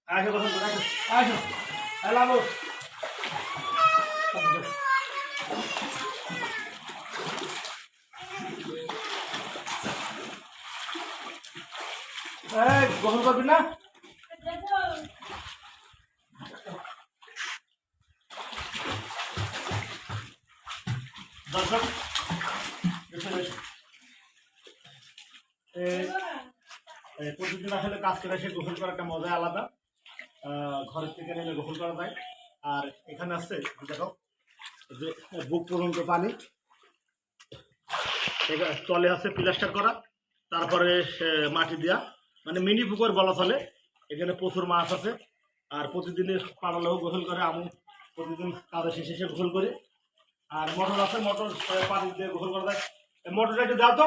আসো গোসল করে আসো আসো লাবু গোসল করবি না দর্শক প্রতিদিন আসলে কাজ করে এসে গোসল করার একটা মজাই আলাদা। ঘরের থেকে নেমে গোসল করা যায়। আর এখানে আছে দেখো যে বুক পর্যন্ত পানি, তলে আছে প্লাস্টার করা, তারপরে মাটি দেওয়া, মানে মিনি পুকুর বলা চলে। এখানে প্রচুর মাছ আছে। আর প্রতিদিনের পাড়ালেও গোসল করে, আমি প্রতিদিন কাজে শেষে এসে গোসল করি। আর মোটর আছে, মোটর পানি দিয়ে গোসল করা যায়। মোটরটা একটু দাও তো।